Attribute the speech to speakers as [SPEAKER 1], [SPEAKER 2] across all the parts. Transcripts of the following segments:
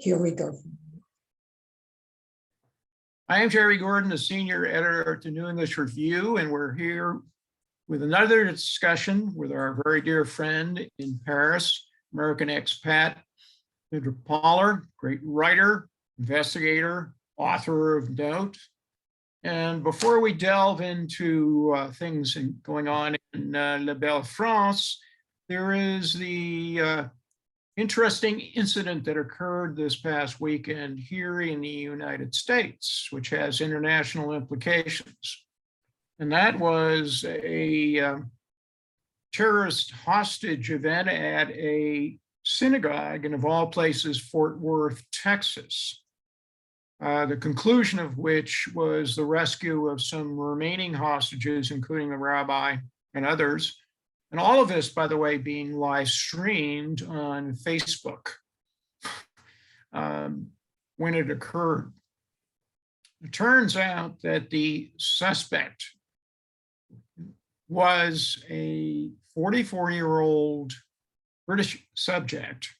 [SPEAKER 1] Here we go.
[SPEAKER 2] I am Jerry Gordon, the senior editor at the New English Review, and we're here with another discussion with our very dear friend in Paris, American expat, Nidra, great writer, investigator, author of note. And before we delve into things going on in La Belle France, there is the interesting incident that occurred this past weekend here in the United States, which has international implications. And that was a terrorist hostage event at a synagogue in, of all places, Fort Worth, Texas. The conclusion of which was the rescue of some remaining hostages, including the rabbi and others. And all of this, by the way, being live streamed on Facebook when it occurred. It turns out that the suspect was a 44-year-old British subject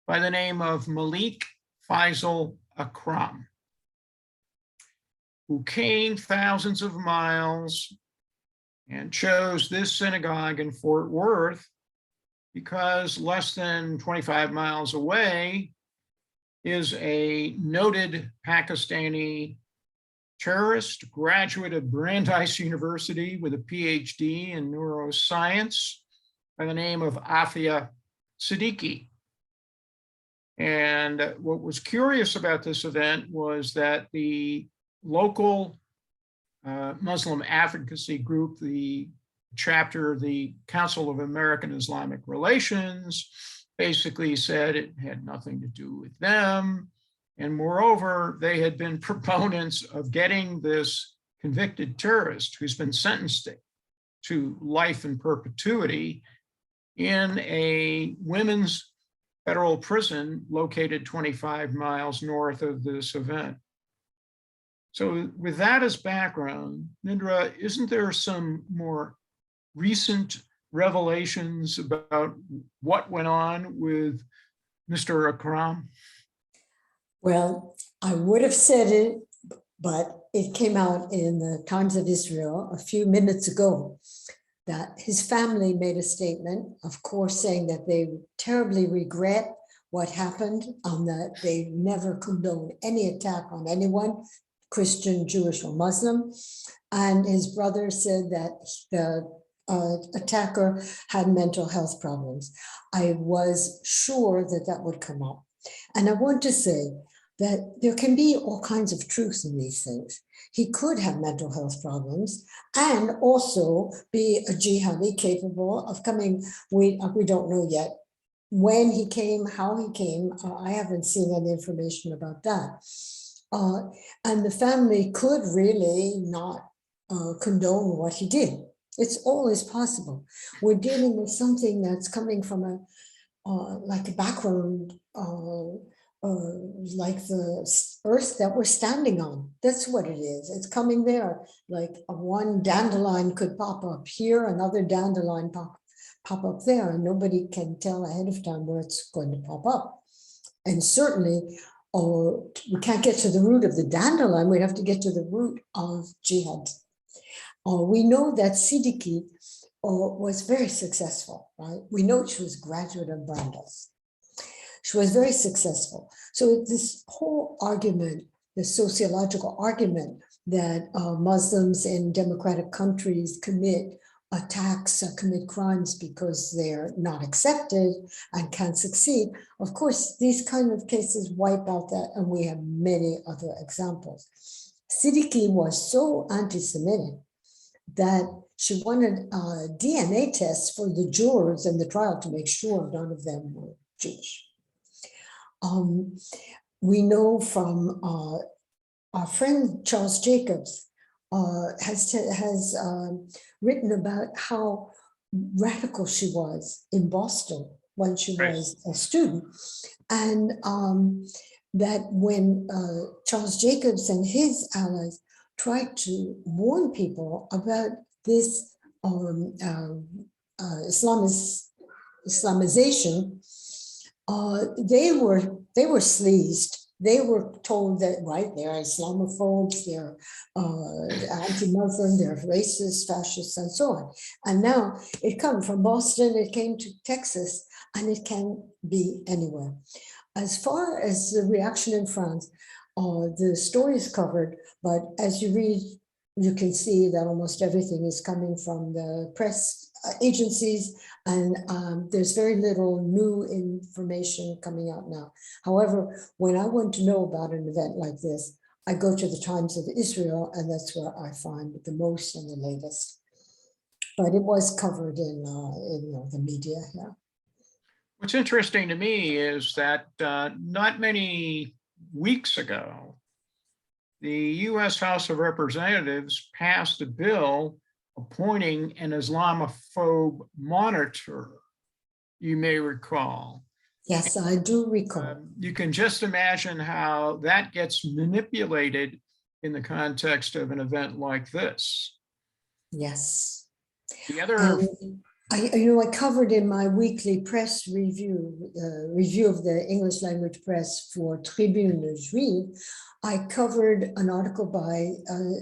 [SPEAKER 2] by the name of Malik Faisal Akram, who came thousands of miles and chose this synagogue in Fort Worth because less than 25 miles away is a noted Pakistani terrorist, graduate of Brandeis University with a PhD in neuroscience by the name of Afia Siddiqui. And what was curious about this event was that the local Muslim advocacy group, the chapter of the Council of American Islamic Relations, basically said it had nothing to do with them. And moreover, they had been proponents of getting this convicted terrorist who's been sentenced to life in perpetuity in a women's federal prison located 25 miles north of this event. So with that as background, Nidra, isn't there some more recent revelations about what went on with Mr. Akram?
[SPEAKER 1] Well, I would have said it, but it came out in the Times of Israel a few minutes ago that his family made a statement, of course, saying that they terribly regret what happened and that they never condone any attack on anyone, Christian, Jewish, or Muslim. And his brother said that the attacker had mental health problems. I was sure that that would come up. And I want to say that there can be all kinds of truth in these things. He could have mental health problems and also be a jihadi capable of coming. We don't know yet when he came, how he came. I haven't seen any information about that. And the family could really not condone what he did. It's always possible. We're dealing with something that's coming from like a background, like the earth that we're standing on. That's what it is. It's coming there. Like one dandelion could pop up here, another dandelion pop up there, and nobody can tell ahead of time where it's going to pop up. And certainly, we can't get to the root of the dandelion. We have to get to the root of jihad. We know that Siddiqui was very successful, right? We know she was a graduate of Brandeis. She was very successful. So this whole argument, the sociological argument that Muslims in democratic countries commit attacks, commit crimes because they're not accepted and can't succeed. Of course, these kind of cases wipe out that, and we have many other examples. Siddiqui was so anti-Semitic that she wanted DNA tests for the jurors in the trial to make sure none of them were Jewish. We know from our friend Charles Jacobs has written about how radical she was in Boston when she was a student. And that when Charles Jacobs and his allies tried to warn people about this Islamization, They were sleazed. They were told that, right, they're Islamophobes, they're anti-Muslim, they're racist, fascists, and so on. And now it comes from Boston, it came to Texas, and it can be anywhere. As far as the reaction in France, the story is covered, but as you read, you can see that almost everything is coming from the press agencies, and there's very little new information coming out now. However, when I want to know about an event like this, I go to the Times of Israel, and that's where I find the most and the latest. But it was covered in the media here.
[SPEAKER 2] What's interesting to me is that not many weeks ago, the U.S. House of Representatives passed a bill appointing an Islamophobe monitor, you may recall.
[SPEAKER 1] Yes, I do recall.
[SPEAKER 2] You can just imagine how that gets manipulated in the context of an event like this.
[SPEAKER 1] Yes.
[SPEAKER 2] The other,
[SPEAKER 1] I covered in my weekly press review of the English language press for Tribune Juive, I covered an article by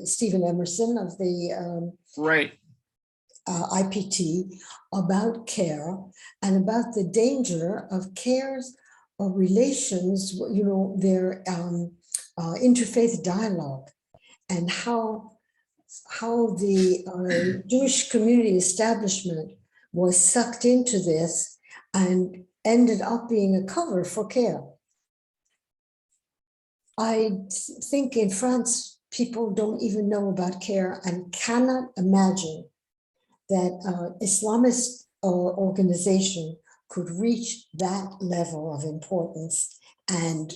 [SPEAKER 1] Stephen Emerson of the
[SPEAKER 2] right.
[SPEAKER 1] IPT about CARE and about the danger of CARE's relations, their interfaith dialogue, and how the Jewish community establishment was sucked into this and ended up being a cover for CARE. I think in France, people don't even know about CARE and cannot imagine that Islamist organization could reach that level of importance and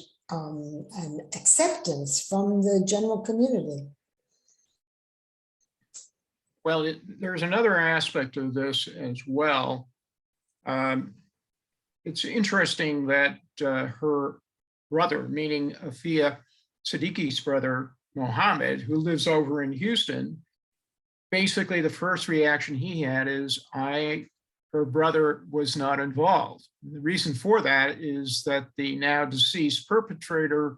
[SPEAKER 1] acceptance from the general community.
[SPEAKER 2] Well, there's another aspect of this as well. It's interesting that her brother, meaning Afia Siddiqui's brother, Mohammed, who lives over in Houston, basically the first reaction he had is, her brother was not involved. The reason for that is that the now deceased perpetrator,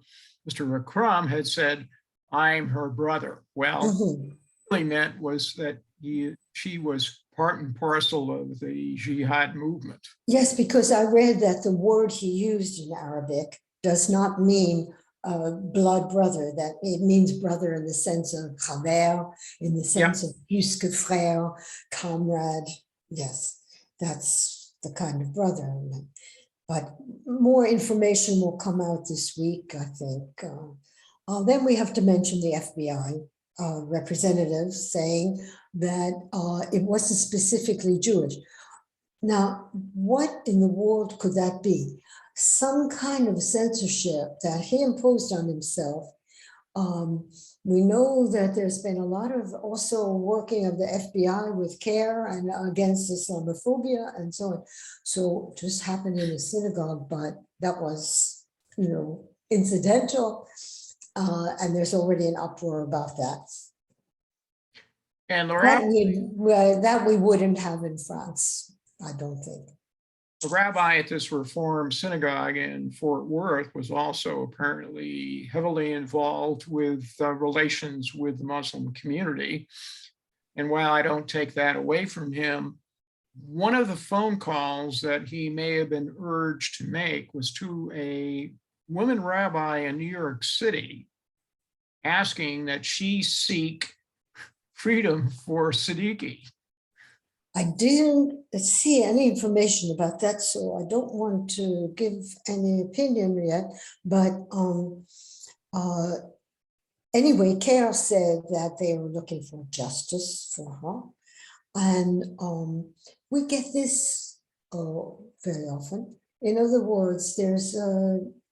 [SPEAKER 2] Mr. Akram, had said, I'm her brother. Well, what it really meant was that she was part and parcel of the jihad movement.
[SPEAKER 1] Yes, because I read that the word he used in Arabic does not mean blood brother, that it means brother in the sense of khaber, in the sense of plus que frère, comrade. Yes, that's the kind of brother. But more information will come out this week, I think. Then we have to mention the FBI representative saying that it wasn't specifically Jewish. Now, what in the world could that be? Some kind of censorship that he imposed on himself. We know that there's been a lot of also working of the FBI with CARE and against Islamophobia and so on. So it just happened in a synagogue, but that was, incidental. And there's already an uproar about that.
[SPEAKER 2] And
[SPEAKER 1] that we wouldn't have in France, I don't think.
[SPEAKER 2] The rabbi at this Reform synagogue in Fort Worth was also apparently heavily involved with relations with the Muslim community. And while I don't take that away from him, one of the phone calls that he may have been urged to make was to a woman rabbi in New York City, asking that she seek freedom for Siddiqui.
[SPEAKER 1] I didn't see any information about that, so I don't want to give any opinion yet. But anyway, CARE said that they were looking for justice for her. And we get this very often. In other words, there's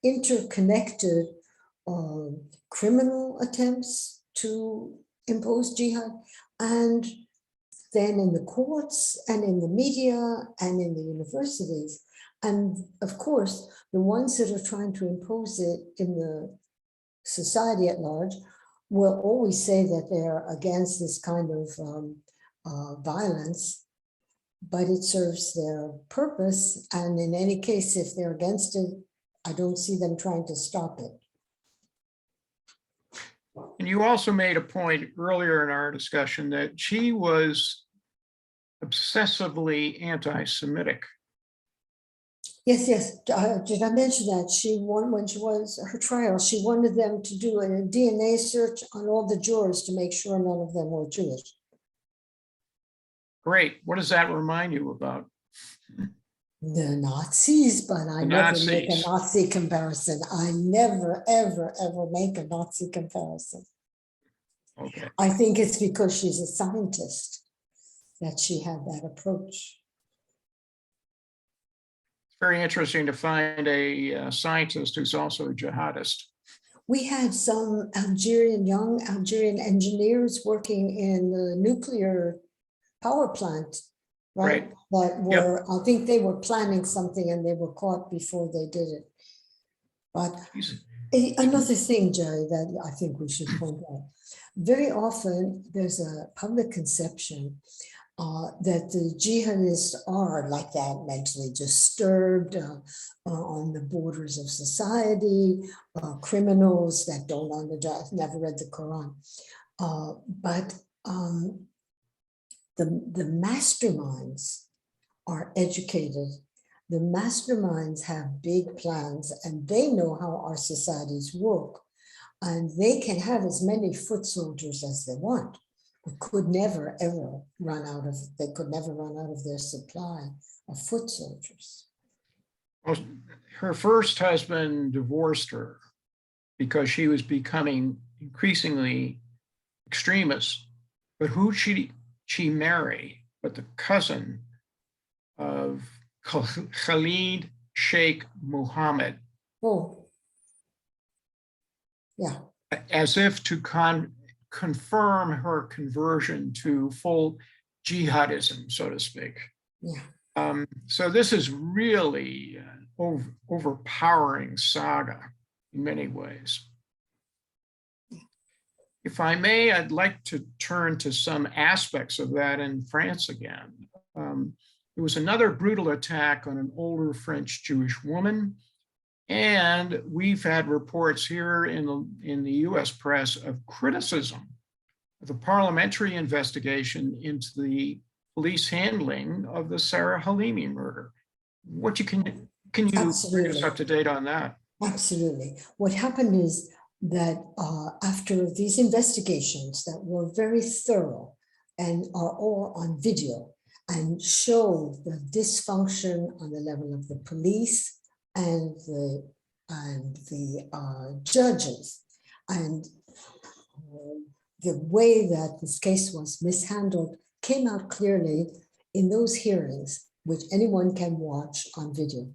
[SPEAKER 1] interconnected criminal attempts to impose jihad, and then in the courts and in the media and in the universities. And of course, the ones that are trying to impose it in the society at large will always say that they're against this kind of violence. but it serves their purpose. And in any case, if they're against it, I don't see them trying to stop it.
[SPEAKER 2] And you also made a point earlier in our discussion that she was obsessively anti-Semitic.
[SPEAKER 1] Yes, yes. Did I mention that she won when she was her trial? She wanted them to do a DNA search on all the jurors to make sure none of them were Jewish.
[SPEAKER 2] Great. What does that remind you about?
[SPEAKER 1] The Nazis, but I
[SPEAKER 2] The
[SPEAKER 1] never make a
[SPEAKER 2] Nazis.
[SPEAKER 1] Nazi comparison. I never, ever, ever make a Nazi comparison.
[SPEAKER 2] Okay.
[SPEAKER 1] I think it's because she's a scientist that she had that approach.
[SPEAKER 2] It's very interesting to find a scientist who's also a jihadist.
[SPEAKER 1] We had some young Algerian engineers working in the nuclear power plant, right? That were, I think they were planning something and they were caught before they did it. But another thing, Jerry, that I think we should point out, very often there's a public conception that the jihadists are like that, mentally disturbed, on the borders of society, criminals that don't understand, never read the Quran. But the masterminds are educated. The masterminds have big plans and they know how our societies work. And they can have as many foot soldiers as they want. But could never ever run out of, they could never run out of their supply of foot soldiers.
[SPEAKER 2] Well, her first husband divorced her because she was becoming increasingly extremist. But who she marry but the cousin of Khalid Sheikh Mohammed.
[SPEAKER 1] Oh, yeah.
[SPEAKER 2] As if to confirm her conversion to full jihadism, so to speak.
[SPEAKER 1] Yeah.
[SPEAKER 2] So this is really an overpowering saga in many ways. If I may, I'd like to turn to some aspects of that in France again. There was another brutal attack on an older French Jewish woman. And we've had reports here in the US press of criticism of the parliamentary investigation into the police handling of the Sarah Halimi murder. Can you bring us up to date on that?
[SPEAKER 1] Absolutely. What happened is that after these investigations that were very thorough and are all on video and show the dysfunction on the level of the police and the judges and the way that this case was mishandled came out clearly in those hearings, which anyone can watch on video.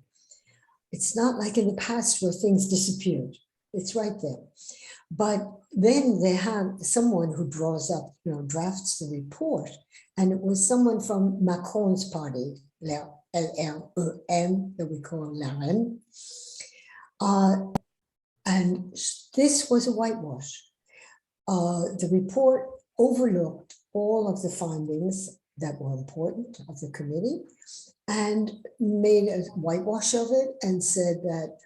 [SPEAKER 1] It's not like in the past where things disappeared. It's right there. But then they have someone who draws up, drafts the report. And it was someone from Macron's party, LREM, that we call LREM. And this was a whitewash. The report overlooked all of the findings that were important of the committee and made a whitewash of it and said that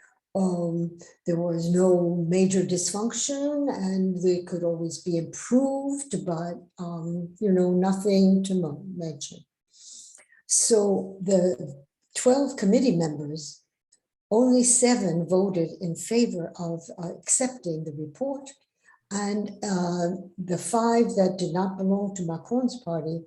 [SPEAKER 1] there was no major dysfunction and they could always be improved, but nothing to mention. So the 12 committee members, only 7 voted in favor of accepting the report, and the 5 that did not belong to Macron's party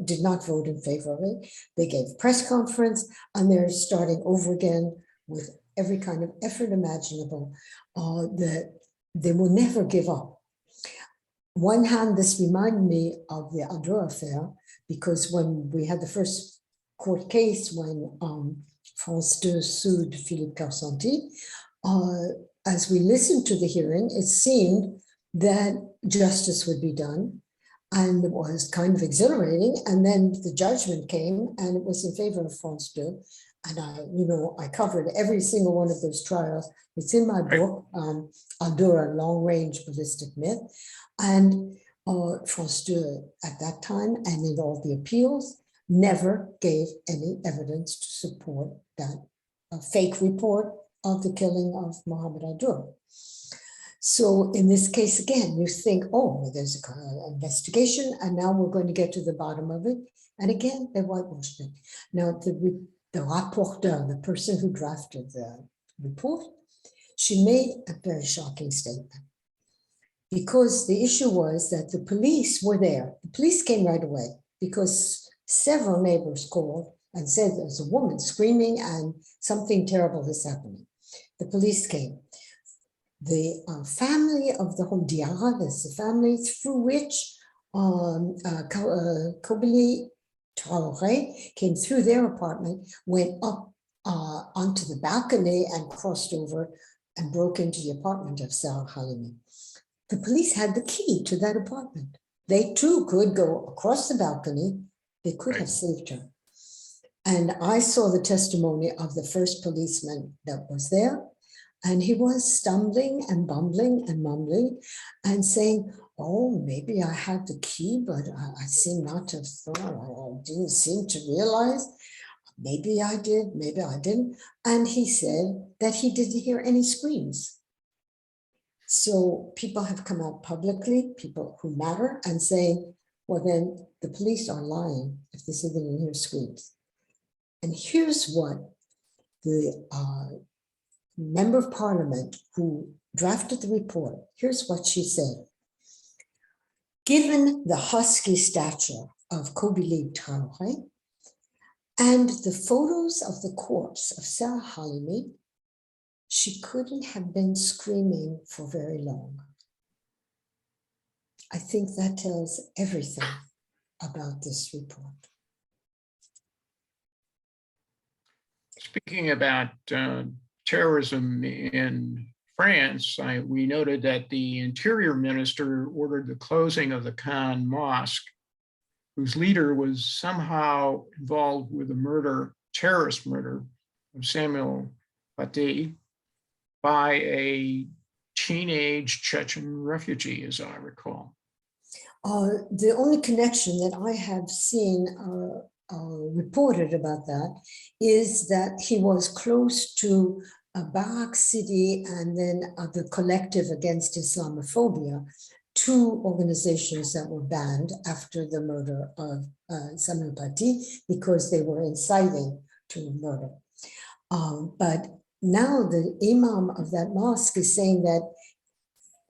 [SPEAKER 1] did not vote in favor of it. They gave a press conference and they're starting over again with every kind of effort imaginable, that they will never give up. One hand, this reminded me of the Adro affair, because when we had the first court case, when France 2 sued Philippe Carsanti, as we listened to the hearing, it seemed that justice would be done, and it was kind of exhilarating. And then the judgment came and it was in favor of France 2. And I covered every single one of those trials. It's in my book, Aldura, Long Range Ballistic Myth. And France 2 at that time, and in all the appeals, never gave any evidence to support that fake report of the killing of Mohammed Adur. So in this case, again, you think, oh, well, there's an investigation, and now we're going to get to the bottom of it. And again, they whitewashed it. Now, the rapporteur, the person who drafted the report, she made a very shocking statement. Because the issue was that the police were there. The police came right away because several neighbors called and said there's a woman screaming and something terrible is happening. The police came. The family of the home, Diara, is the family through which Kobili Traoré came through their apartment, went up onto the balcony and crossed over and broke into the apartment of Sarah Halimi. The police had the key to that apartment. They too could go across the balcony. They could have saved her. And I saw the testimony of the first policeman that was there. And he was stumbling and bumbling and mumbling and saying, oh, maybe I had the key, but I seem not to have thought, I didn't seem to realize. Maybe I did, maybe I didn't. And he said that he didn't hear any screams. So people have come out publicly, people who matter, and saying, well, then the police are lying if they say they didn't hear screams. And here's what the member of parliament who drafted the report, here's what she said. Given the husky stature of Kobili Traoré and the photos of the corpse of Sarah Halimi, she couldn't have been screaming for very long. I think that tells everything about this report.
[SPEAKER 2] Speaking about terrorism in France, we noted that the interior minister ordered the closing of the Khan Mosque, whose leader was somehow involved with the terrorist murder of Samuel Paty by a teenage Chechen refugee, as I recall.
[SPEAKER 1] The only connection that I have seen reported about that is that he was close to Barak City and then the Collective Against Islamophobia, two organizations that were banned after the murder of Samuel Paty because they were inciting to murder. But now the imam of that mosque is saying that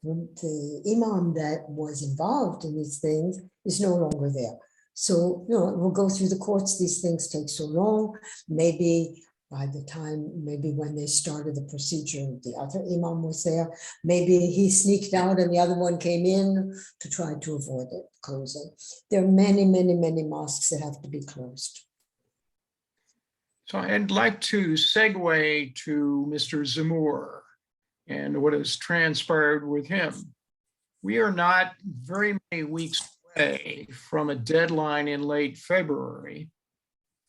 [SPEAKER 1] the imam that was involved in these things is no longer there. So, we'll go through the courts. These things take so long. Maybe by the time, maybe when they started the procedure, the other imam was there. Maybe he sneaked out and the other one came in to try to avoid it closing. There are many, many, many mosques that have to be closed.
[SPEAKER 2] So I'd like to segue to Mr. Zemmour and what has transpired with him. We are not very many weeks away from a deadline in late February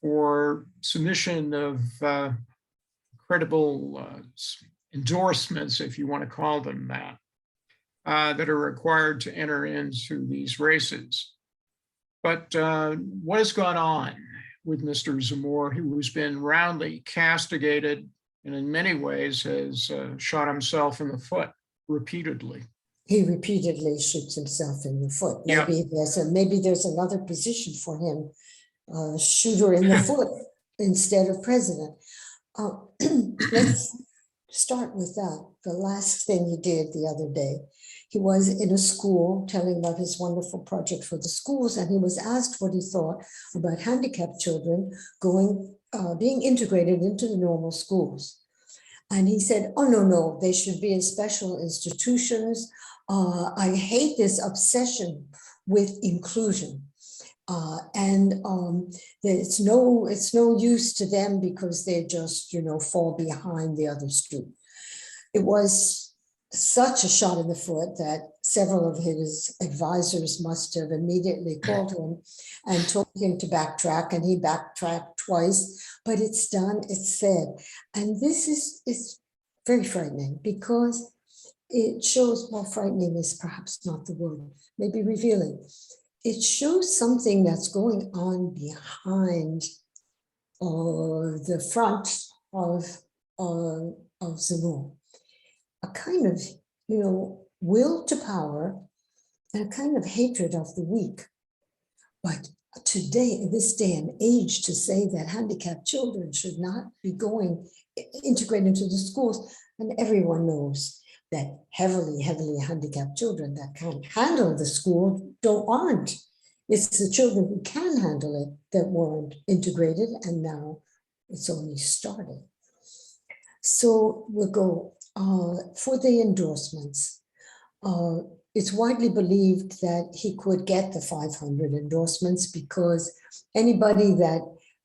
[SPEAKER 2] for submission of credible endorsements, if you want to call them that, that are required to enter into these races. But what has gone on with Mr. Zemmour, who's been roundly castigated and in many ways has shot himself in the foot repeatedly?
[SPEAKER 1] He repeatedly shoots himself in the foot. Maybe there's another position for him, shooter in the foot instead of president. Let's start with that. The last thing he did the other day, he was in a school telling about his wonderful project for the schools, and he was asked what he thought about handicapped children being integrated into the normal schools. And he said, oh, no, they should be in special institutions. I hate this obsession with inclusion. It's no use to them because they just, fall behind the other students. It was such a shot in the foot that several of his advisors must have immediately called him and told him to backtrack, and he backtracked twice, but it's done, it's said. And this is very frightening because it shows, well, frightening is perhaps not the word, maybe revealing. it shows something that's going on behind the front of Zemmour. A kind of, will to power and a kind of hatred of the weak. But today, in this day and age, to say that handicapped children should not be integrated into the schools, and everyone knows that heavily handicapped children that can't handle the school aren't. It's the children who can handle it that weren't integrated, and now it's only started. So we'll go for the endorsements. It's widely believed that he could get the 500 endorsements because anybody that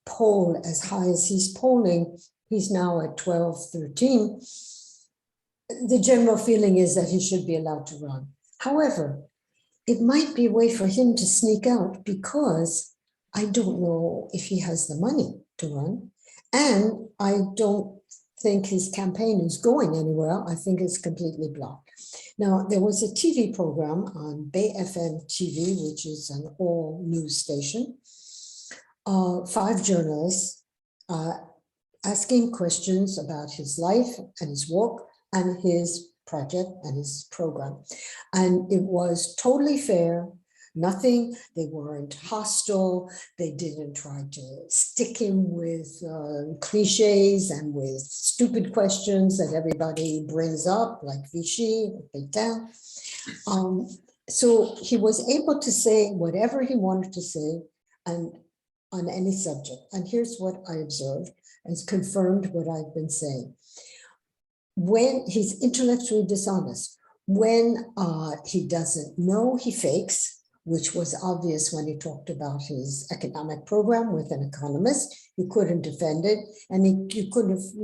[SPEAKER 1] polled as high as he's polling, he's now at 12, 13. The general feeling is that he should be allowed to run. However, it might be a way for him to sneak out because I don't know if he has the money to run. And I don't think his campaign is going anywhere. I think it's completely blocked. Now, there was a TV program on Bay FM TV, which is an all news station. 5 journalists asking questions about his life and his work and his project and his program. And it was totally fair. Nothing, they weren't hostile. They didn't try to stick him with cliches and with stupid questions that everybody brings up, like Vichy, Pétain. So he was able to say whatever he wanted to say and on any subject. And here's what I observed and confirmed what I've been saying. When he's intellectually dishonest, when he doesn't know, he fakes, which was obvious when he talked about his economic program with an economist. He couldn't defend it, and he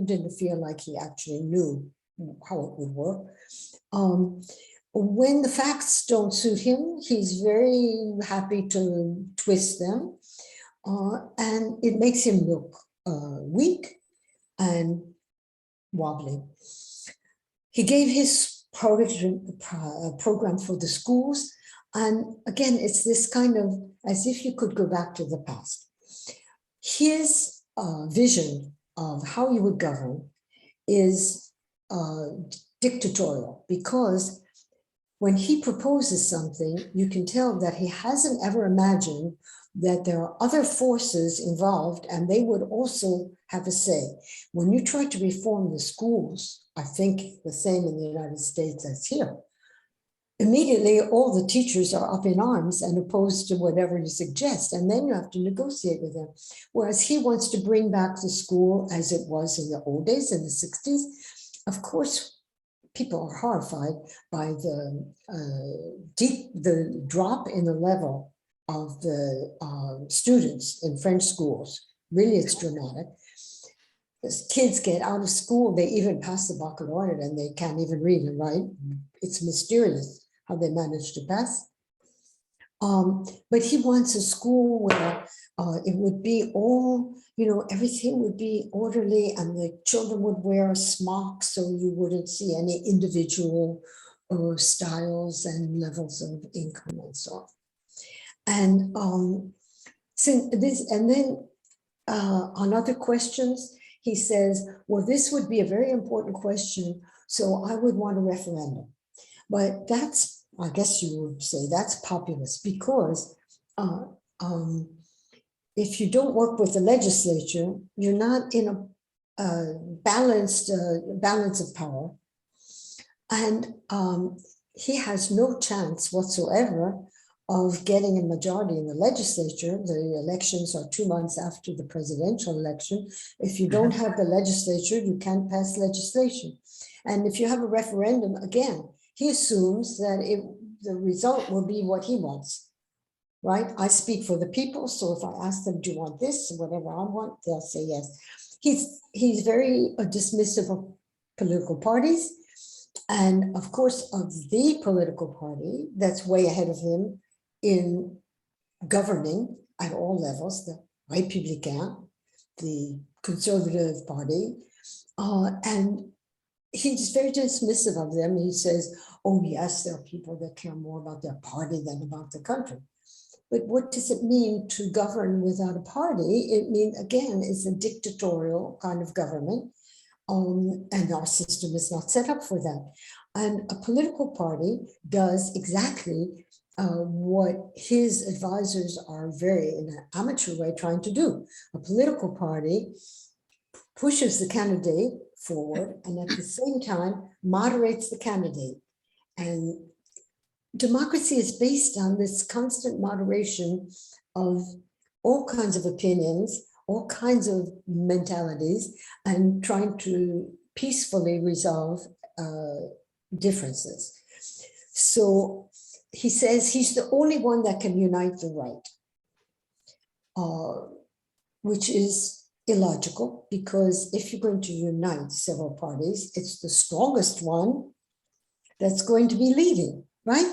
[SPEAKER 1] didn't feel like he actually knew how it would work. When the facts don't suit him, he's very happy to twist them, and it makes him look weak and wobbly. He gave his program for the schools. And again, it's this kind of, as if you could go back to the past. His vision of how you would govern is dictatorial, because when he proposes something, you can tell that he hasn't ever imagined that there are other forces involved and they would also have a say. When you try to reform the schools, I think the same in the United States as here, immediately all the teachers are up in arms and opposed to whatever you suggest, and then you have to negotiate with them. Whereas he wants to bring back the school as it was in the old days, in the 60s. Of course, people are horrified by the drop in the level of the students in French schools. Really, it's dramatic. As kids get out of school, they even pass the baccalaureate and they can't even read and write. It's mysterious how they manage to pass. But he wants a school where it would be all, everything would be orderly and the children would wear smocks so you wouldn't see any individual styles and levels of income and so on. And then on other questions, he says, well, this would be a very important question, so I would want a referendum. But that's, I guess you would say, that's populist, because if you don't work with the legislature, you're not in a balance of power. And he has no chance whatsoever of getting a majority in the legislature. The elections are 2 months after the presidential election. If you don't have the legislature, you can't pass legislation. And if you have a referendum, again, he assumes that the result will be what he wants, right? I speak for the people, so if I ask them, do you want this, whatever I want, they'll say yes. He's very dismissive of political parties, and of course of the political party that's way ahead of him in governing at all levels, the Républicain, the Conservative Party, and he's very dismissive of them. He says, oh yes, there are people that care more about their party than about the country. But what does it mean to govern without a party? It means, again, it's a dictatorial kind of government. And our system is not set up for that. And a political party does exactly what his advisors are very, in an amateur way, trying to do. A political party pushes the candidate forward and at the same time moderates the candidate. And democracy is based on this constant moderation of all kinds of opinions, all kinds of mentalities, and trying to peacefully resolve differences. So he says he's the only one that can unite the right, which is illogical, because if you're going to unite several parties, it's the strongest one that's going to be leading, right?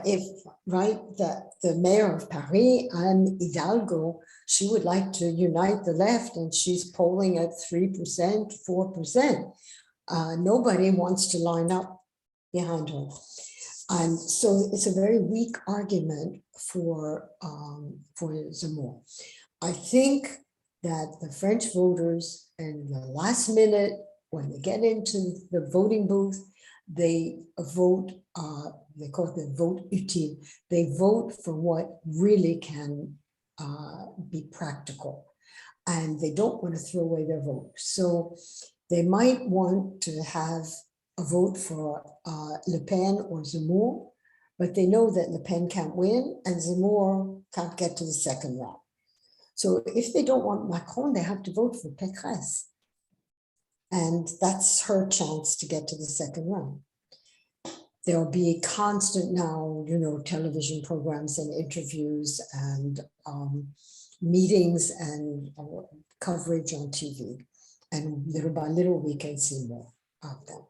[SPEAKER 1] If, right, the mayor of Paris, Anne Hidalgo, she would like to unite the left, and she's polling at 3%, 4%. Nobody wants to line up behind her. And so it's a very weak argument for Zemmour. I think that the French voters, in the last minute, when they get into the voting booth, they vote, they call it the vote utile. They vote for what really can be practical, and they don't want to throw away their vote. So they might want to have a vote for Le Pen or Zemmour, but they know that Le Pen can't win and Zemmour can't get to the second round. So if they don't want Macron, they have to vote for Pécresse. And that's her chance to get to the second round. There'll be constant now, television programs and interviews and meetings and coverage on TV. And little by little, we can see more of them.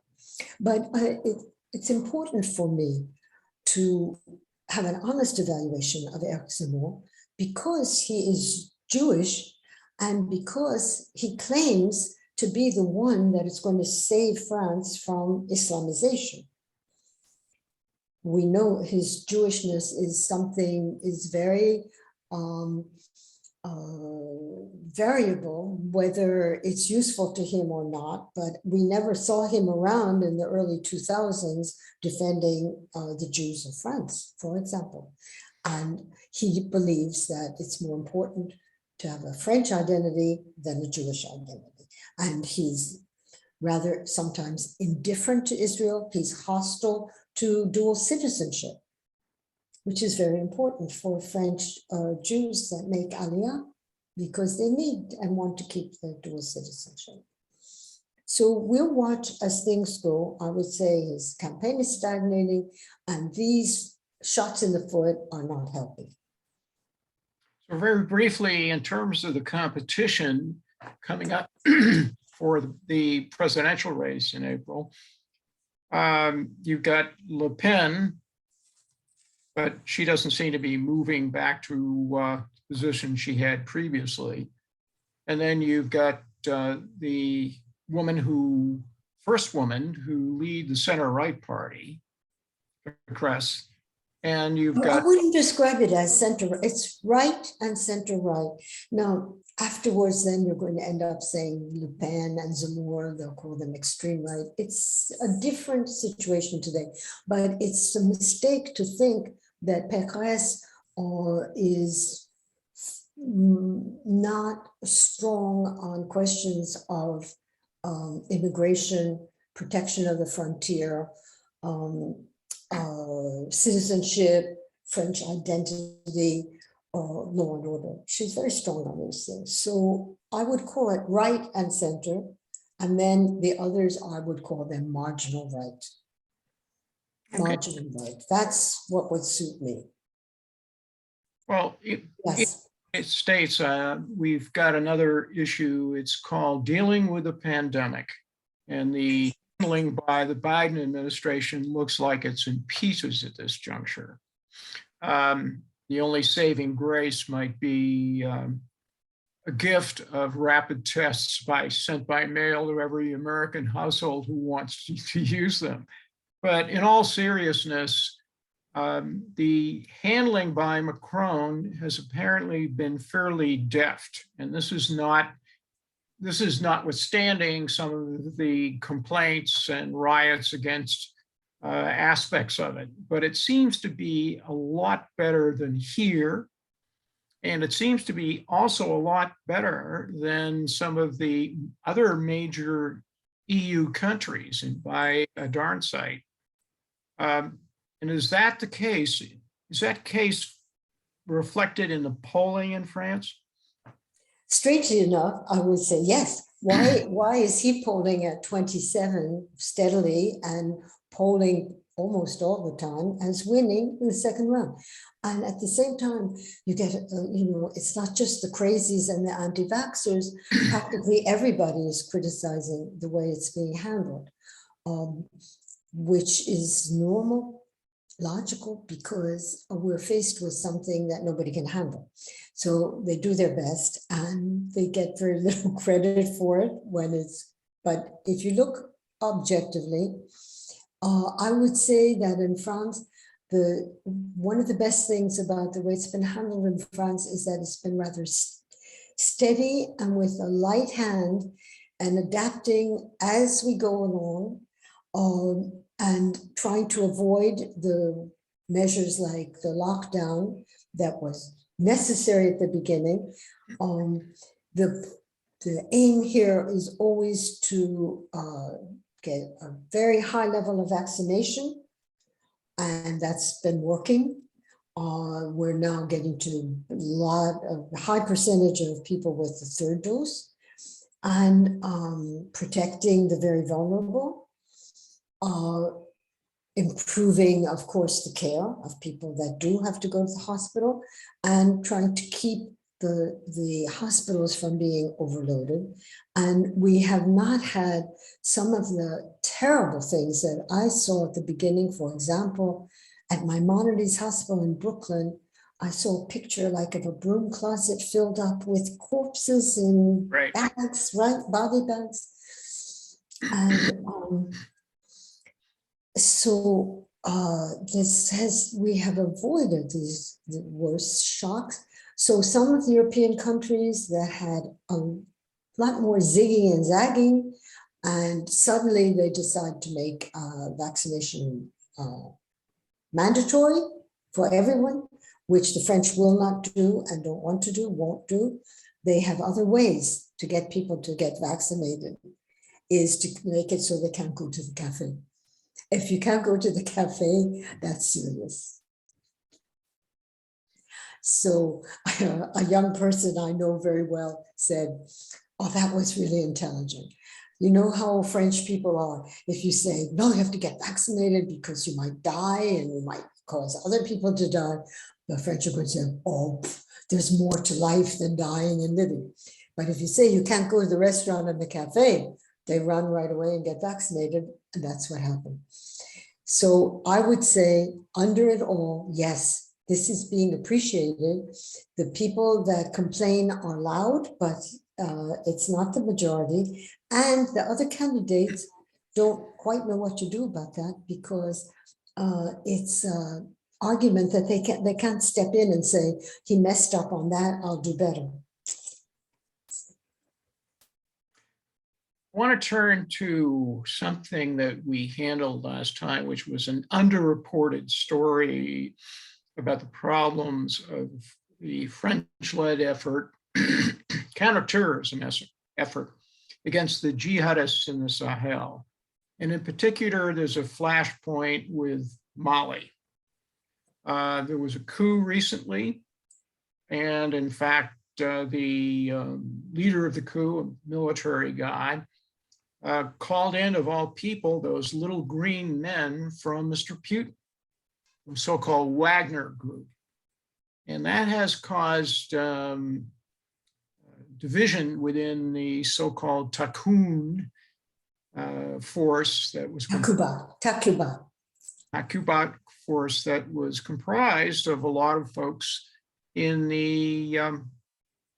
[SPEAKER 1] But it's important for me to have an honest evaluation of Eric Zemmour, because he is Jewish and because he claims to be the one that is going to save France from Islamization. We know his Jewishness is very variable, whether it's useful to him or not, but we never saw him around in the early 2000s defending the Jews of France, for example. And he believes that it's more important to have a French identity than a Jewish identity. And he's rather sometimes indifferent to Israel. He's hostile to dual citizenship, which is very important for French Jews that make Aliyah, because they need and want to keep their dual citizenship. So we'll watch as things go. I would say his campaign is stagnating, and these shots in the foot are not helping.
[SPEAKER 2] So very briefly, in terms of the competition coming up for the presidential race in April, you've got Le Pen, but she doesn't seem to be moving back to position she had previously. And then you've got the first woman who lead the center-right party, Pécresse, and you've got—
[SPEAKER 1] I wouldn't describe it as center, it's right and center-right. Now, afterwards, then you're going to end up saying Le Pen and Zemmour, they'll call them extreme right. It's a different situation today, but it's a mistake to think that Pécresse is not strong on questions of immigration, protection of the frontier, citizenship, French identity, law and order. She's very strong on those things. So I would call it right and center, and then the others, I would call them marginal right.
[SPEAKER 2] Okay.
[SPEAKER 1] Marginal right. That's what would suit me.
[SPEAKER 2] Well,
[SPEAKER 1] yes.
[SPEAKER 2] It states we've got another issue. It's called dealing with the pandemic, and the handling by the Biden administration looks like it's in pieces at this juncture. The only saving grace might be a gift of rapid tests sent by mail to every American household who wants to use them. But in all seriousness, The handling by Macron has apparently been fairly deft, and this is notwithstanding some of the complaints and riots against aspects of it, but it seems to be a lot better than here. And it seems to be also a lot better than some of the other major EU countries, and by a darn sight. And is that the case? Is that case reflected in the polling in France?
[SPEAKER 1] Strangely enough, I would say yes. Why is he polling at 27 steadily and polling almost all the time as winning in the second round? And at the same time, you get, it's not just the crazies and the anti-vaxxers. Practically everybody is criticizing the way it's being handled, which is normal, logical, because we're faced with something that nobody can handle. So they do their best and they get very little credit for it when it's, but if you look objectively, I would say that in France, one of the best things about the way it's been handled in France is that it's been rather steady and with a light hand and adapting as we go along, and trying to avoid the measures like the lockdown that was necessary at the beginning. The aim here is always to get a very high level of vaccination, and that's been working. We're now getting to a high percentage of people with the third dose, and protecting the very vulnerable, improving, of course, the care of people that do have to go to the hospital, and trying to keep the hospitals from being overloaded. And we have not had some of the terrible things that I saw at the beginning. For example, at Maimonides Hospital in Brooklyn, I saw a picture like of a broom closet filled up with corpses in bags, right? Body bags. And so we have avoided the worst shocks. So some of the European countries that had a lot more zigging and zagging, and suddenly they decide to make vaccination mandatory for everyone, which the French will not do and don't want to do, won't do. They have other ways to get people to get vaccinated, is to make it so they can't go to the cafe. If you can't go to the cafe, that's serious. So a young person I know very well said, oh, that was really intelligent. You know how French people are. If you say, no, you have to get vaccinated because you might die and you might cause other people to die, the French are going to say, oh, there's more to life than dying and living. But if you say you can't go to the restaurant and the cafe, they run right away and get vaccinated, and that's what happened. So I would say under it all, yes, this is being appreciated. The people that complain are loud, but it's not the majority. And the other candidates don't quite know what to do about that, because it's an argument that they can't step in and say, he messed up on that, I'll do better.
[SPEAKER 2] I want to turn to something that we handled last time, which was an underreported story about the problems of the French-led effort, counterterrorism effort against the jihadists in the Sahel. And in particular, there's a flashpoint with Mali. There was a coup recently, and in fact, the leader of the coup, a military guy, called in, of all people, those little green men from Mr. Putin, the so-called Wagner group. And that has caused division within the so-called Takun force that was Takuba force that was comprised of a lot of folks in the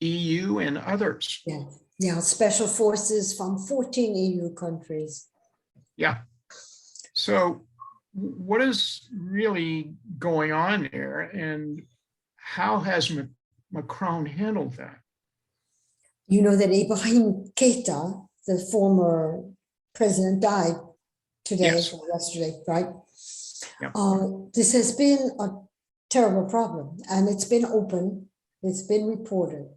[SPEAKER 2] EU and others.
[SPEAKER 1] Yeah, special forces from 14 EU countries.
[SPEAKER 2] Yeah. So what is really going on there, and how has Macron handled that?
[SPEAKER 1] You know that Ibrahim Keita, the former president, died today
[SPEAKER 2] Yes.
[SPEAKER 1] or yesterday, right?
[SPEAKER 2] Yep.
[SPEAKER 1] This has been a terrible problem, and it's been open, it's been reported.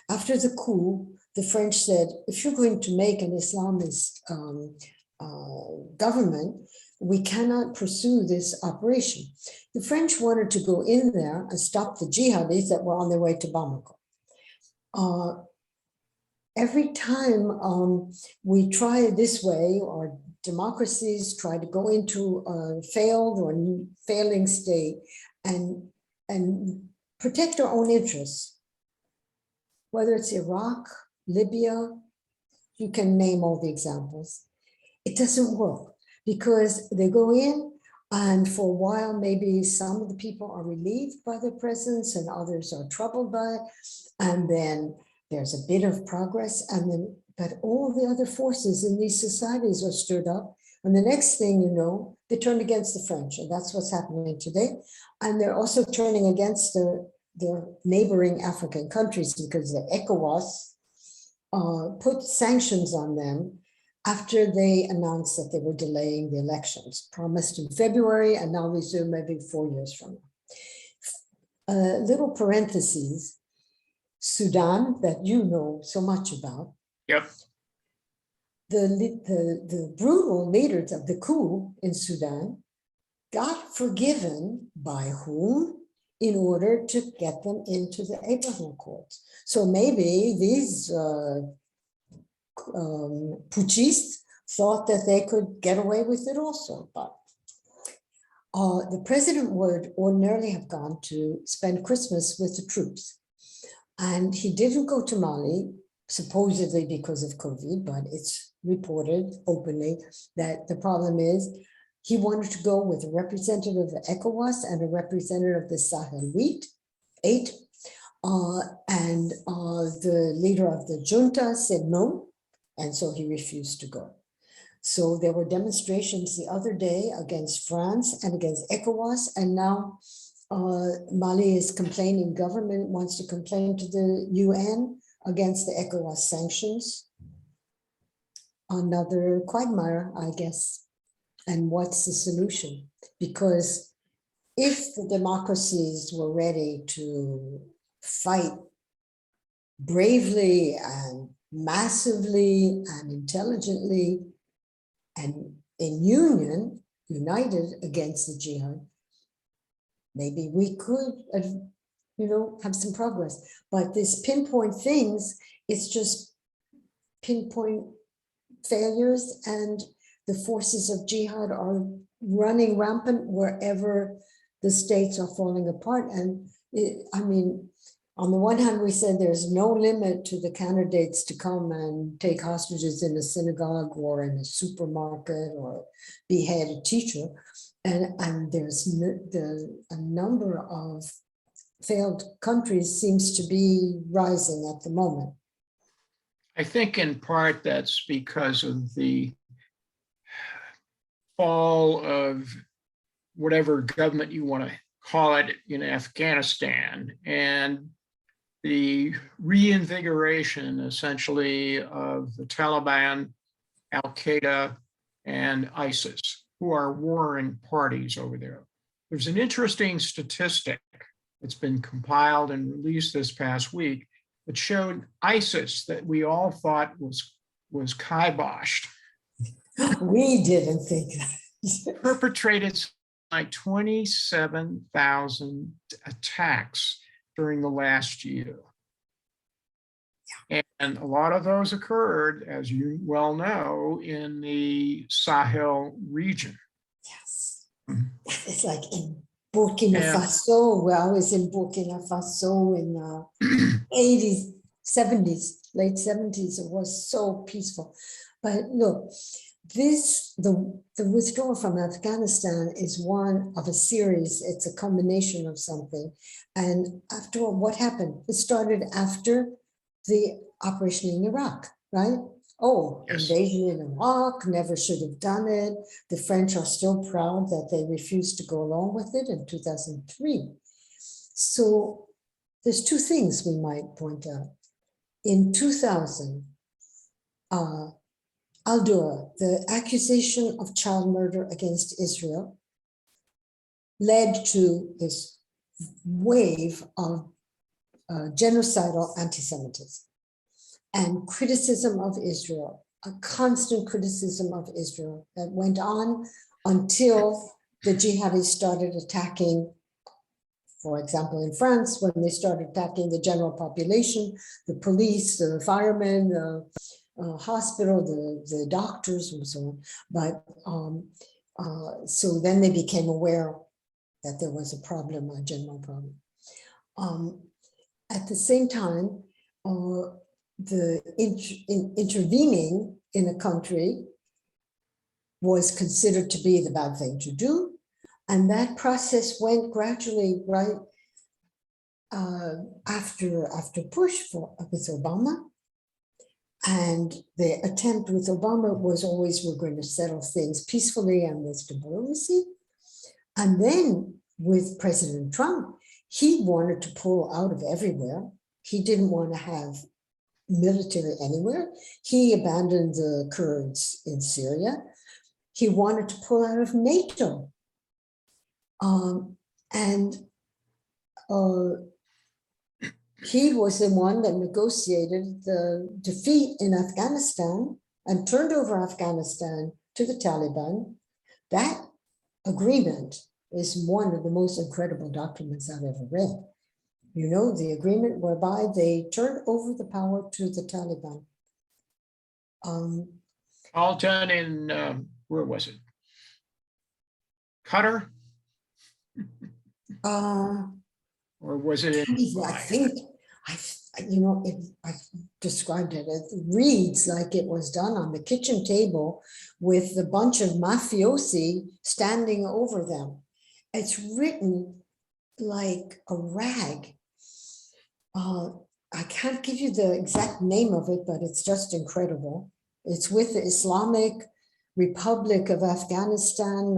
[SPEAKER 1] After the coup, the French said, if you're going to make an Islamist government, we cannot pursue this operation. The French wanted to go in there and stop the jihadis that were on their way to Bamako. Every time we try this way, or democracies try to go into a failed or failing state and protect our own interests, whether it's Iraq, Libya, you can name all the examples, it doesn't work because they go in and for a while, maybe some of the people are relieved by their presence and others are troubled by it. And then there's a bit of progress, and then, but all the other forces in these societies are stirred up. And the next thing you know, they turn against the French, and that's what's happening today. And they're also turning against their neighboring African countries because the ECOWAS put sanctions on them after they announced that they were delaying the elections, promised in February and now resume maybe 4 years from now. Little parentheses, Sudan, that you know so much about.
[SPEAKER 2] Yep.
[SPEAKER 1] The brutal leaders of the coup in Sudan got forgiven by whom? In order to get them into the Abraham Accords. So maybe these putschists thought that they could get away with it also, but the president would ordinarily have gone to spend Christmas with the troops. And he didn't go to Mali, supposedly because of COVID, but it's reported openly that the problem is he wanted to go with a representative of ECOWAS and a representative of the Sahel 8. And the leader of the junta said no, and so he refused to go. So there were demonstrations the other day against France and against ECOWAS, and now Mali is complaining, government wants to complain to the UN against the ECOWAS sanctions. Another quagmire, I guess. And what's the solution? Because if the democracies were ready to fight bravely and massively and intelligently and in union, united against the jihad, maybe we could, have some progress. But this pinpoint things, it's just pinpoint failures, and the forces of jihad are running rampant wherever the states are falling apart. And on the one hand, we said there's no limit to the candidates to come and take hostages in a synagogue or in a supermarket or behead a teacher. And there's a number of failed countries seems to be rising at the moment.
[SPEAKER 2] I think in part that's because of the fall of whatever government you want to call it in Afghanistan, and the reinvigoration essentially of the Taliban, Al-Qaeda, and ISIS, who are warring parties over there. There's an interesting statistic that's been compiled and released this past week that showed ISIS that we all thought was kiboshed.
[SPEAKER 1] We didn't think that.
[SPEAKER 2] Perpetrated like 27,000 attacks during the last year. And a lot of those occurred, as you well know, in the Sahel region.
[SPEAKER 1] Yes. It's like in Burkina Faso, where I was in Burkina Faso in the 80s, 70s, late 70s, it was so peaceful. But look, the withdrawal from Afghanistan is one of a series. It's a combination of something. And after all, what happened? It started after the operation in Iraq, right? Oh,
[SPEAKER 2] Yes.
[SPEAKER 1] invasion in Iraq, never should have done it. The French are still proud that they refused to go along with it in 2003. So there's two things we might point out. In 2000, Al-Dura, the accusation of child murder against Israel, led to this wave of genocidal anti-Semitism and criticism of Israel, a constant criticism of Israel that went on until the jihadis started attacking, for example, in France, when they started attacking the general population, the police, the firemen, the hospital, the doctors, and so on. But so then they became aware that there was a problem, a general problem. At the same time, the intervening in a country was considered to be the bad thing to do. And that process went gradually right after Bush with Obama. And the attempt with Obama was always, we're going to settle things peacefully and with diplomacy. And then with President Trump, he wanted to pull out of everywhere. He didn't want to have military anywhere. He abandoned the Kurds in Syria. He wanted to pull out of NATO. He was the one that negotiated the defeat in Afghanistan and turned over Afghanistan to the Taliban. That agreement is one of the most incredible documents I've ever read. You know, the agreement whereby they turned over the power to the Taliban.
[SPEAKER 2] All done in, where was it? Qatar? Or was it in?
[SPEAKER 1] I think, I described it. It reads like it was done on the kitchen table with a bunch of mafiosi standing over them. It's written like a rag. I can't give you the exact name of it, but it's just incredible. It's with the Islamic Republic of Afghanistan,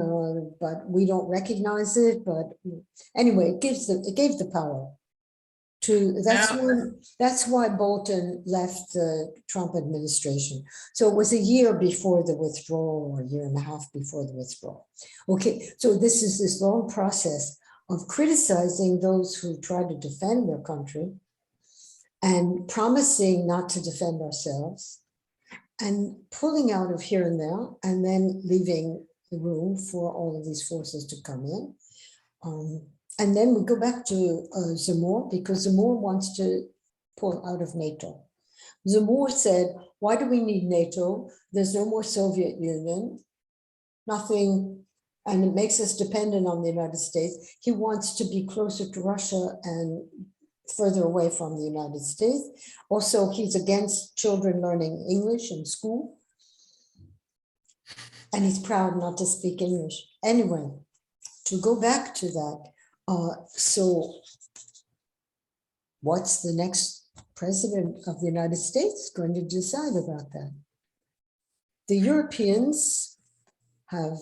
[SPEAKER 1] but we don't recognize it. But anyway, it gave the power to. That's why Bolton left the Trump administration. So it was a year before the withdrawal, or a year and a half before the withdrawal. Okay, so this is this long process of criticizing those who try to defend their country and promising not to defend ourselves, and pulling out of here and there, and then leaving the room for all of these forces to come in. And then we go back to Zemmour, because Zemmour wants to pull out of NATO. Zemmour said, why do we need NATO? There's no more Soviet Union, nothing, and it makes us dependent on the United States. He wants to be closer to Russia and further away from the United States. Also, he's against children learning English in school. And he's proud not to speak English. Anyway, to go back to that, so what's the next president of the United States going to decide about that? The Europeans have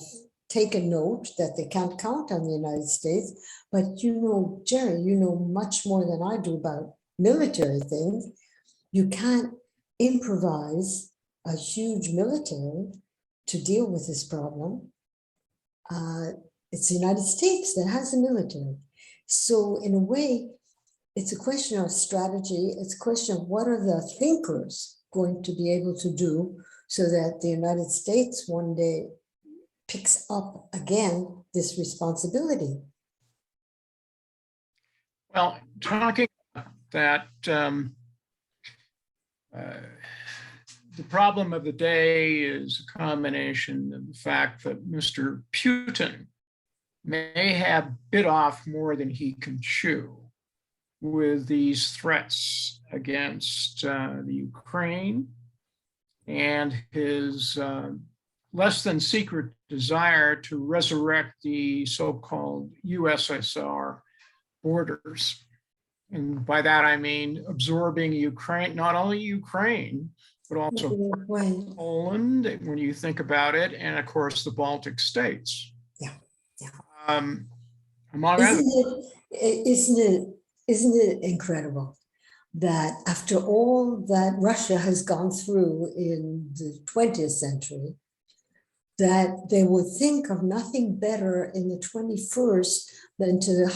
[SPEAKER 1] taken note that they can't count on the United States, but you know, Jerry, you know much more than I do about military things. You can't improvise a huge military to deal with this problem. It's the United States that has a military. So in a way, it's a question of strategy. It's a question of what are the thinkers going to be able to do so that the United States one day picks up again this responsibility.
[SPEAKER 2] Well, talking about that, the problem of the day is a combination of the fact that Mr. Putin may have bit off more than he can chew with these threats against the Ukraine and his less than secret desire to resurrect the so-called USSR borders. And by that, I mean absorbing Ukraine, not only Ukraine, but also
[SPEAKER 1] Right.
[SPEAKER 2] Poland, when you think about it, and of course the Baltic states.
[SPEAKER 1] Yeah, yeah.
[SPEAKER 2] Among others.
[SPEAKER 1] Isn't it incredible that after all that Russia has gone through in the 20th century, that they would think of nothing better in the 21st than to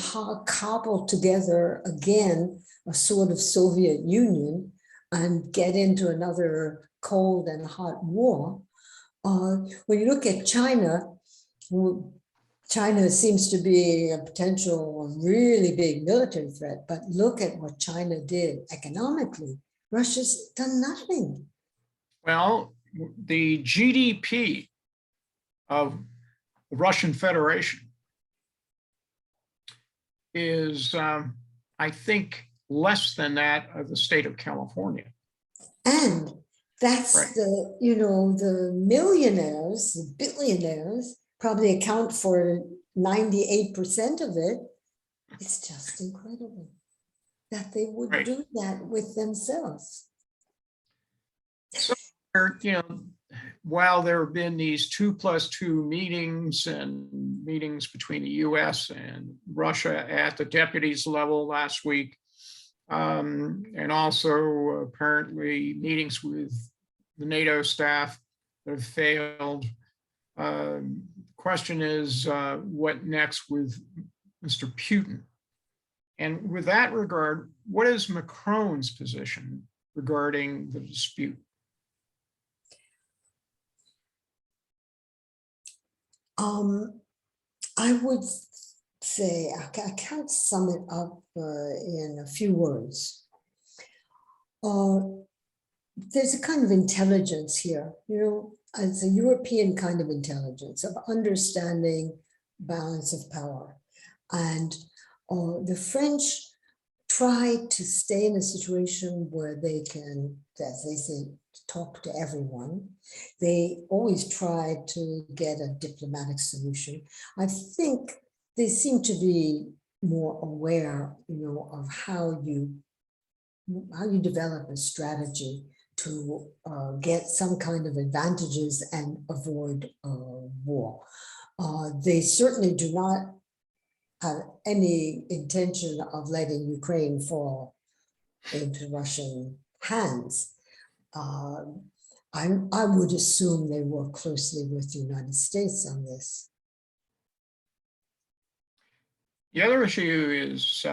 [SPEAKER 1] cobble together again a sort of Soviet Union and get into another cold and hot war. When you look at China, China seems to be a potential really big military threat, but look at what China did economically. Russia's done nothing.
[SPEAKER 2] Well, the GDP of the Russian Federation is, I think, less than that of the state of California.
[SPEAKER 1] And that's
[SPEAKER 2] Right.
[SPEAKER 1] the millionaires, the billionaires probably account for 98% of it. It's just incredible that they would
[SPEAKER 2] Right.
[SPEAKER 1] do that with themselves.
[SPEAKER 2] So, while there have been these 2+2 meetings and meetings between the US and Russia at the deputies level last week, and also apparently meetings with the NATO staff that have failed. Question is, what next with Mr. Putin? And with that regard, what is Macron's position regarding the dispute?
[SPEAKER 1] I would say, I can't sum it up in a few words. There's a kind of intelligence here, it's a European kind of intelligence of understanding balance of power. And the French try to stay in a situation where they can, as they say, talk to everyone. They always try to get a diplomatic solution. I think they seem to be more aware, of how you develop a strategy to get some kind of advantages and avoid war. They certainly do not have any intention of letting Ukraine fall into Russian hands. I would assume they work closely with the United States on this.
[SPEAKER 2] The other issue is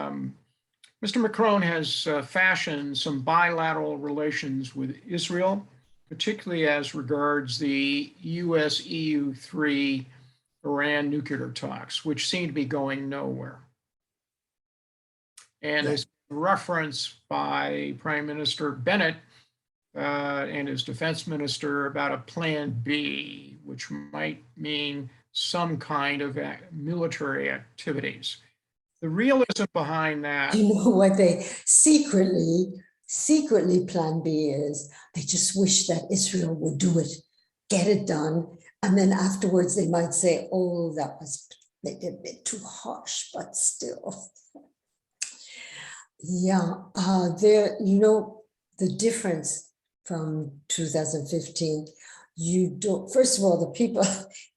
[SPEAKER 2] Mr. Macron has fashioned some bilateral relations with Israel, particularly as regards the US-EU3 Iran nuclear talks, which seem to be going nowhere. And as referenced by Prime Minister Bennett and his defense minister about a plan B, which might mean some kind of military activities. The realism behind that.
[SPEAKER 1] You know what they secretly plan B is? They just wish that Israel would do it, get it done. And then afterwards they might say, oh, that was maybe a bit too harsh, but still. Yeah, the difference from 2015, first of all, the people,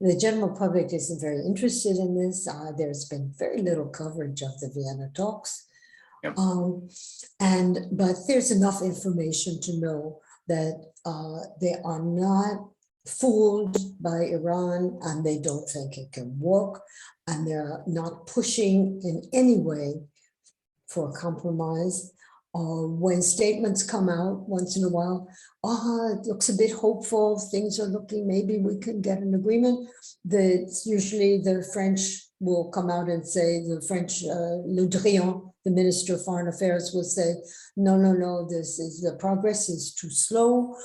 [SPEAKER 1] the general public isn't very interested in this. There's been very little coverage of the Vienna talks.
[SPEAKER 2] Yep.
[SPEAKER 1] But there's enough information to know that they are not fooled by Iran and they don't think it can work, and they're not pushing in any way for a compromise. When statements come out once in a while, it looks a bit hopeful, things are looking, maybe we can get an agreement. Usually the French will come out and say, the French, Le Drian, the Minister of Foreign Affairs, will say, no, the progress is too slow.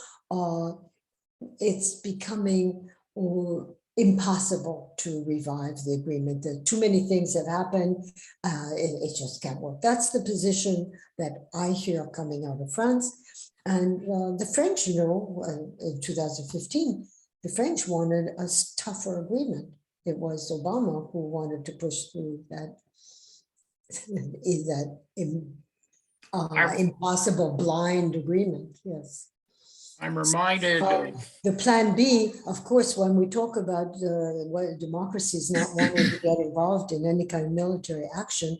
[SPEAKER 1] It's becoming impossible to revive the agreement. There are too many things that happen. It just can't work. That's the position that I hear coming out of France. And the French, in 2015, the French wanted a tougher agreement. It was Obama who wanted to push through that impossible blind agreement. Yes.
[SPEAKER 2] I'm reminded,
[SPEAKER 1] The plan B, of course, when we talk about what democracies not wanting to get involved in any kind of military action,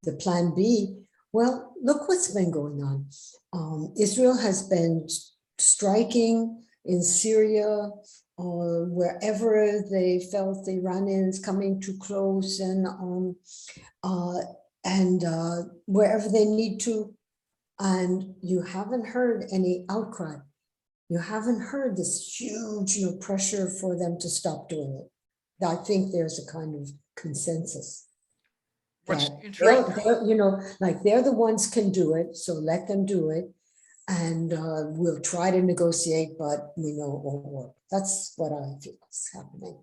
[SPEAKER 1] the plan B, well, look what's been going on. Israel has been striking in Syria, wherever they felt the Iranians coming too close, and wherever they need to. And you haven't heard any outcry. You haven't heard this huge pressure for them to stop doing it. I think there's a kind of consensus.
[SPEAKER 2] what's
[SPEAKER 1] That
[SPEAKER 2] interesting,
[SPEAKER 1] like they're the ones can do it, so let them do it. And we'll try to negotiate, but we know it won't work. That's what I feel is happening.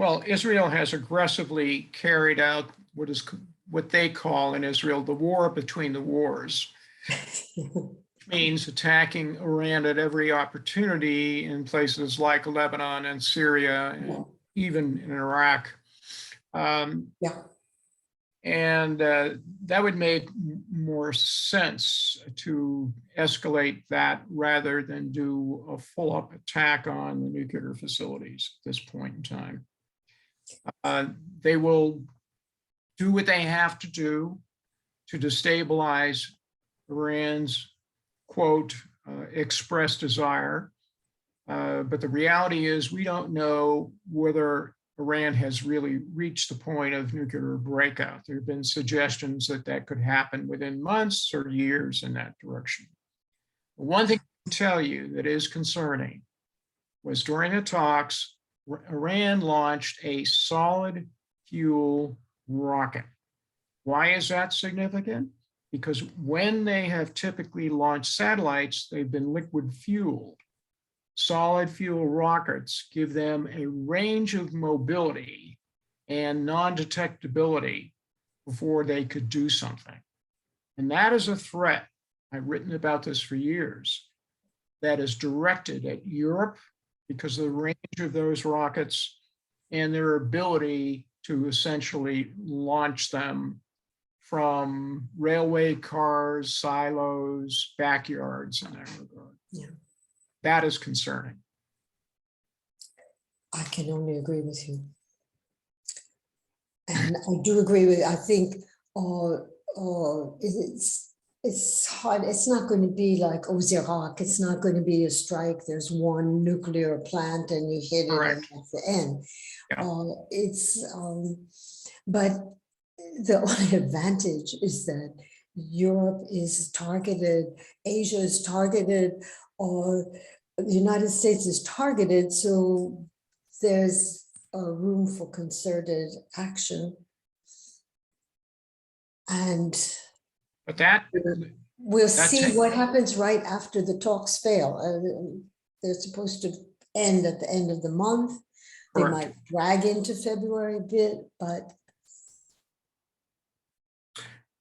[SPEAKER 2] well, Israel has aggressively carried out what they call in Israel the war between the wars, which means attacking Iran at every opportunity in places like Lebanon and Syria and even in Iraq.
[SPEAKER 1] Yeah.
[SPEAKER 2] And that would make more sense to escalate that rather than do a full-up attack on the nuclear facilities at this point in time. They will do what they have to do to destabilize Iran's, quote, expressed desire. But the reality is we don't know whether Iran has really reached the point of nuclear breakout. There have been suggestions that that could happen within months or years in that direction. One thing I can tell you that is concerning was during the talks, Iran launched a solid fuel rocket. Why is that significant? Because when they have typically launched satellites, they've been liquid fueled. Solid fuel rockets give them a range of mobility and non-detectability before they could do something. And that is a threat. I've written about this for years. That is directed at Europe because of the range of those rockets and their ability to essentially launch them from railway cars, silos, backyards in that regard.
[SPEAKER 1] Yeah.
[SPEAKER 2] That is concerning.
[SPEAKER 1] I can only agree with you. And I do agree with, I think it's hard. It's not going to be like Iraq. It's not going to be a strike. There's one nuclear plant and you hit it and that's the end.
[SPEAKER 2] Yeah.
[SPEAKER 1] But the only advantage is that Europe is targeted, Asia is targeted, or the United States is targeted, so there's a room for concerted action.
[SPEAKER 2] But that
[SPEAKER 1] we'll see what happens right after the talks fail. They're supposed to end at the end of the month. They might drag into February a bit, but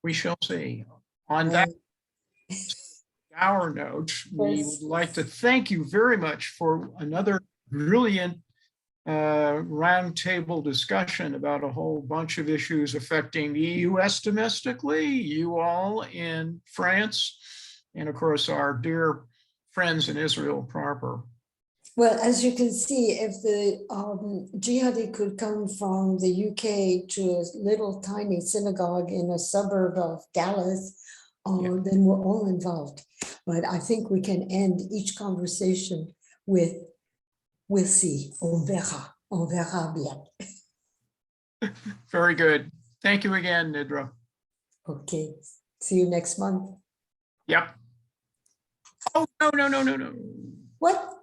[SPEAKER 2] we shall see. On that our note, we would like to thank you very much for another brilliant roundtable discussion about a whole bunch of issues affecting the US domestically, you all in France, and of course our dear friends in Israel proper.
[SPEAKER 1] Well, as you can see, if the jihadi could come from the UK to a little tiny synagogue in a suburb of Dallas, then we're all involved. But I think we can end each conversation with, we'll see, on verra bien.
[SPEAKER 2] Very good. Thank you again, Nidra.
[SPEAKER 1] Okay, see you next month.
[SPEAKER 2] Yep. Oh, no.
[SPEAKER 1] What?